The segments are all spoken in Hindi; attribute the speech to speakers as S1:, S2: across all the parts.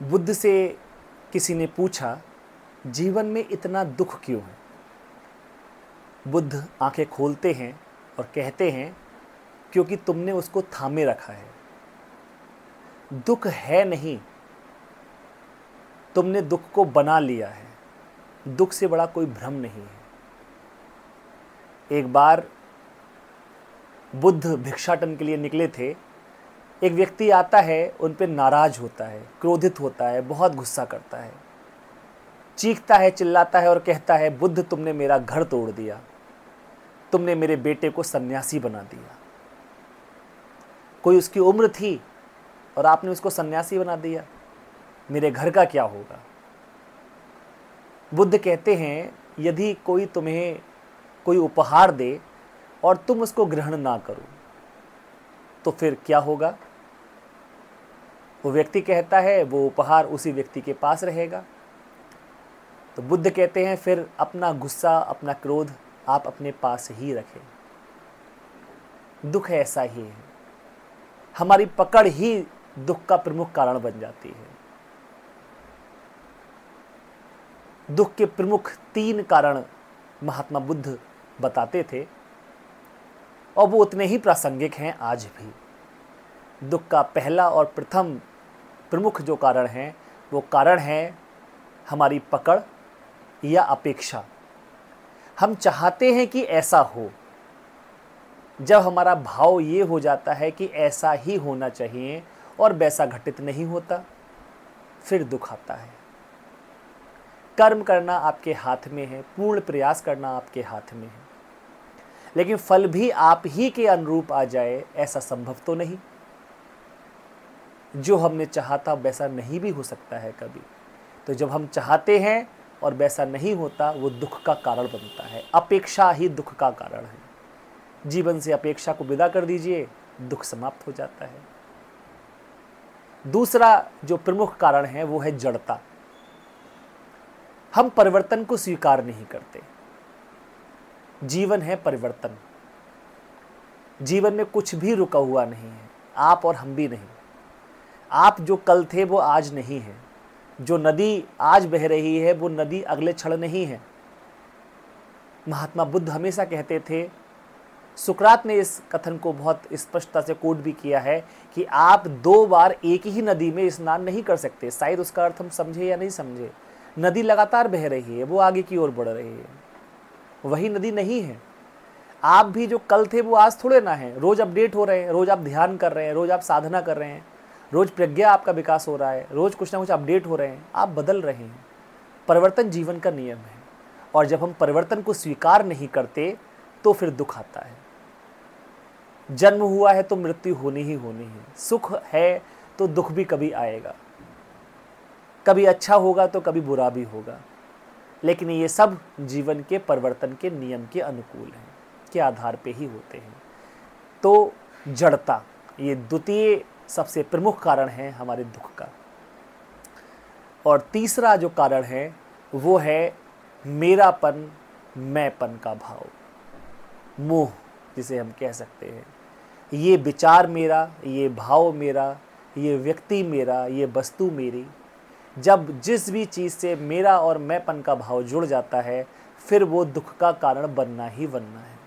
S1: बुद्ध से किसी ने पूछा, जीवन में इतना दुख क्यों है? बुद्ध आंखें खोलते हैं और कहते हैं, क्योंकि तुमने उसको थामे रखा है। दुख है नहीं, तुमने दुख को बना लिया है। दुख से बड़ा कोई भ्रम नहीं है। एक बार बुद्ध भिक्षाटन के लिए निकले थे। एक व्यक्ति आता है, उन पे नाराज होता है, क्रोधित होता है, बहुत गुस्सा करता है, चीखता है, चिल्लाता है और कहता है, बुद्ध तुमने मेरा घर तोड़ दिया, तुमने मेरे बेटे को सन्यासी बना दिया। कोई उसकी उम्र थी और आपने उसको सन्यासी बना दिया, मेरे घर का क्या होगा? बुद्ध कहते हैं, यदि कोई तुम्हें कोई उपहार दे और तुम उसको ग्रहण ना करो तो फिर क्या होगा? वो व्यक्ति कहता है, वो उपहार उसी व्यक्ति के पास रहेगा। तो बुद्ध कहते हैं, फिर अपना गुस्सा, अपना क्रोध आप अपने पास ही रखें। दुख ऐसा ही है, हमारी पकड़ ही दुख का प्रमुख कारण बन जाती है। दुख के प्रमुख 3 कारण महात्मा बुद्ध बताते थे और वो उतने ही प्रासंगिक हैं आज भी। दुख का पहला और प्रथम प्रमुख जो कारण है, वो कारण है हमारी पकड़ या अपेक्षा। हम चाहते हैं कि ऐसा हो। जब हमारा भाव ये हो जाता है कि ऐसा ही होना चाहिए और वैसा घटित नहीं होता, फिर दुख आता है। कर्म करना आपके हाथ में है, पूर्ण प्रयास करना आपके हाथ में है, लेकिन फल भी आप ही के अनुरूप आ जाए ऐसा संभव तो नहीं। जो हमने चाहा था वैसा नहीं भी हो सकता है कभी। तो जब हम चाहते हैं और वैसा नहीं होता, वो दुख का कारण बनता है। अपेक्षा ही दुख का कारण है। जीवन से अपेक्षा को विदा कर दीजिए, दुख समाप्त हो जाता है। दूसरा जो प्रमुख कारण है वो है जड़ता। हम परिवर्तन को स्वीकार नहीं करते। जीवन है परिवर्तन। जीवन में कुछ भी रुका हुआ नहीं है, आप और हम भी नहीं। आप जो कल थे वो आज नहीं है। जो नदी आज बह रही है वो नदी अगले क्षण नहीं है। महात्मा बुद्ध हमेशा कहते थे, सुकरात ने इस कथन को बहुत स्पष्टता से कोट भी किया है कि आप 2 बार एक ही नदी में स्नान नहीं कर सकते। शायद उसका अर्थ हम समझे या नहीं समझे। नदी लगातार बह रही है, वो आगे की ओर बढ़ रही है, वही नदी नहीं है। आप भी जो कल थे वो आज थोड़े ना है। रोज अपडेट हो रहे हैं, रोज आप ध्यान कर रहे हैं, रोज आप साधना कर रहे हैं, रोज प्रज्ञा आपका विकास हो रहा है, रोज कुछ ना कुछ अपडेट हो रहे हैं, आप बदल रहे हैं। परिवर्तन जीवन का नियम है और जब हम परिवर्तन को स्वीकार नहीं करते तो फिर दुख आता है। जन्म हुआ है तो मृत्यु होनी ही होनी है। सुख है तो दुख भी कभी आएगा, कभी अच्छा होगा तो कभी बुरा भी होगा, लेकिन ये सब जीवन के परिवर्तन के नियम के अनुकूल हैं, के आधार पे ही होते हैं। तो जड़ता ये द्वितीय सबसे प्रमुख कारण है हमारे दुख का। और तीसरा जो कारण है वो है मेरापन, मैंपन का भाव, मोह जिसे हम कह सकते हैं। ये विचार मेरा, ये भाव मेरा, ये व्यक्ति मेरा, ये वस्तु मेरी। जब जिस भी चीज़ से मेरा और मैंपन का भाव जुड़ जाता है, फिर वो दुख का कारण बनना ही बनना है।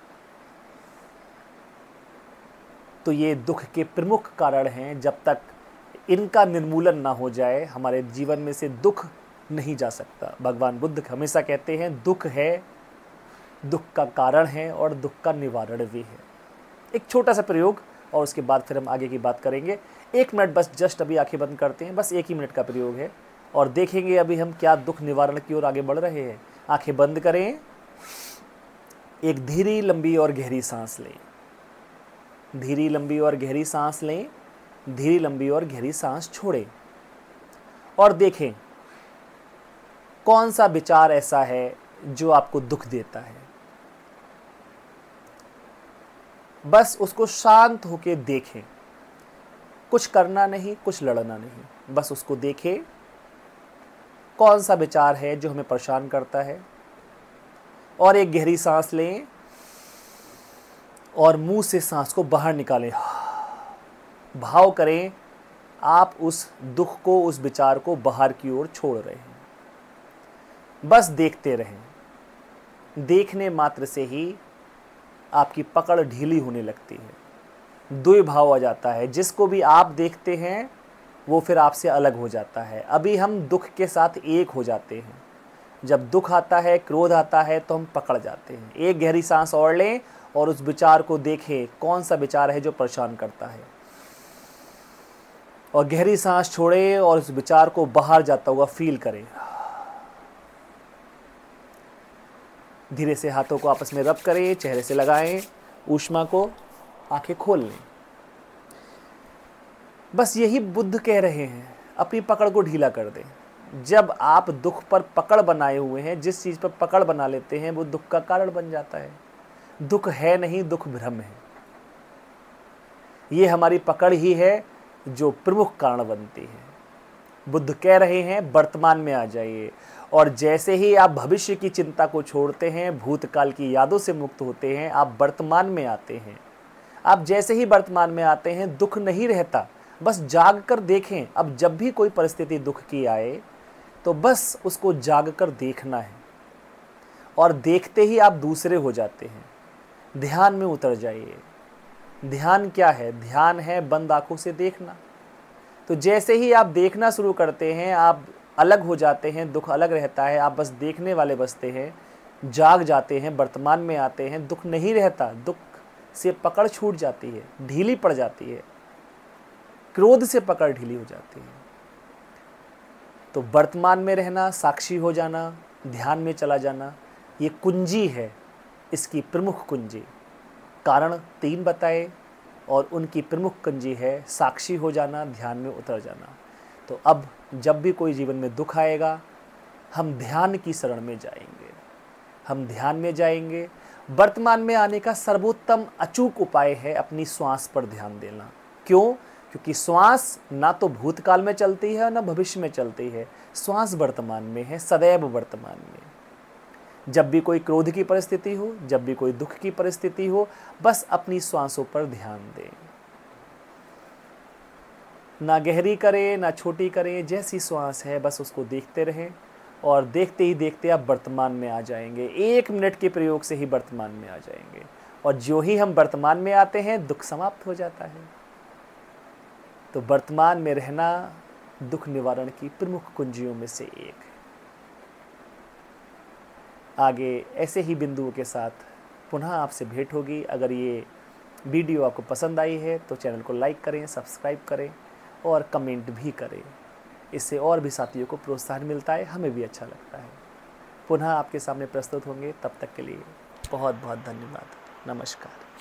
S1: तो ये दुख के प्रमुख कारण हैं। जब तक इनका निर्मूलन ना हो जाए, हमारे जीवन में से दुख नहीं जा सकता। भगवान बुद्ध हमेशा कहते हैं, दुख है, दुख का कारण है और दुख का निवारण भी है। एक छोटा सा प्रयोग और उसके बाद फिर हम आगे की बात करेंगे। 1 मिनट बस, जस्ट अभी आंखें बंद करते हैं, बस 1 ही मिनट का प्रयोग है और देखेंगे अभी हम क्या दुख निवारण की ओर आगे बढ़ रहे हैं। आंखें बंद करें, एक धीरी लंबी और गहरी सांस लें। धीरी लंबी और गहरी सांस लें, धीरी लंबी और गहरी सांस छोड़ें और देखें कौन सा विचार ऐसा है जो आपको दुख देता है। बस उसको शांत होके देखें, कुछ करना नहीं, कुछ लड़ना नहीं, बस उसको देखें कौन सा विचार है जो हमें परेशान करता है। और एक गहरी सांस लें और मुंह से सांस को बाहर निकालें। भाव करें, आप उस दुख को, उस विचार को बाहर की ओर छोड़ रहे हैं। बस देखते रहें। देखने मात्र से ही आपकी पकड़ ढीली होने लगती है, द्विभाव आ जाता है। जिसको भी आप देखते हैं वो फिर आपसे अलग हो जाता है। अभी हम दुख के साथ एक हो जाते हैं। जब दुख आता है, क्रोध आता है, तो हम पकड़ जाते हैं। एक गहरी सांस और लें और उस विचार को देखें, कौन सा विचार है जो परेशान करता है, और गहरी सांस छोड़ें और उस विचार को बाहर जाता हुआ फील करें। धीरे से हाथों को आपस में रब करें, चेहरे से लगाएं ऊष्मा को, आंखें खोल लें। बस यही बुद्ध कह रहे हैं, अपनी पकड़ को ढीला कर दें। जब आप दुख पर पकड़ बनाए हुए हैं, जिस चीज़ पर पकड़ बना लेते हैं वो दुख का कारण बन जाता है। दुख है नहीं, दुख भ्रम है। ये हमारी पकड़ ही है जो प्रमुख कारण बनती है। बुद्ध कह रहे हैं वर्तमान में आ जाइए, और जैसे ही आप भविष्य की चिंता को छोड़ते हैं, भूतकाल की यादों से मुक्त होते हैं, आप वर्तमान में आते हैं। आप जैसे ही वर्तमान में आते हैं, दुख नहीं रहता। बस जाग कर देखें। अब जब भी कोई परिस्थिति दुख की आए तो बस उसको जाग कर देखना है, और देखते ही आप दूसरे हो जाते हैं। ध्यान में उतर जाइए। ध्यान क्या है? ध्यान है बंद आंखों से देखना। तो जैसे ही आप देखना शुरू करते हैं, आप अलग हो जाते हैं, दुख अलग रहता है, आप बस देखने वाले बचते हैं, जाग जाते हैं, वर्तमान में आते हैं, दुख नहीं रहता। दुख से पकड़ छूट जाती है, ढीली पड़ जाती है, क्रोध से पकड़ ढीली हो जाती है। तो वर्तमान में रहना, साक्षी हो जाना, ध्यान में चला जाना, ये कुंजी है, इसकी प्रमुख कुंजी। कारण 3 बताए और उनकी प्रमुख कुंजी है साक्षी हो जाना, ध्यान में उतर जाना। तो अब जब भी कोई जीवन में दुख आएगा, हम ध्यान की शरण में जाएंगे। हम ध्यान में जाएंगे। वर्तमान में आने का सर्वोत्तम अचूक उपाय है अपनी श्वास पर ध्यान देना। क्यों? क्योंकि श्वास ना तो भूतकाल में चलती है और ना भविष्य में चलती है। श्वास वर्तमान में है, सदैव वर्तमान में। जब भी कोई क्रोध की परिस्थिति हो, जब भी कोई दुख की परिस्थिति हो, बस अपनी श्वासों पर ध्यान दें। ना गहरी करें, ना छोटी करें, जैसी श्वास है बस उसको देखते रहें, और देखते ही देखते आप वर्तमान में आ जाएंगे। 1 मिनट के प्रयोग से ही वर्तमान में आ जाएंगे, और जो ही हम वर्तमान में आते हैं, दुख समाप्त हो जाता है। तो वर्तमान में रहना दुख निवारण की प्रमुख कुंजियों में से एक है। आगे ऐसे ही बिंदुओं के साथ पुनः आपसे भेंट होगी। अगर ये वीडियो आपको पसंद आई है तो चैनल को लाइक करें, सब्सक्राइब करें और कमेंट भी करें। इससे और भी साथियों को प्रोत्साहन मिलता है, हमें भी अच्छा लगता है। पुनः आपके सामने प्रस्तुत होंगे, तब तक के लिए बहुत बहुत धन्यवाद। नमस्कार।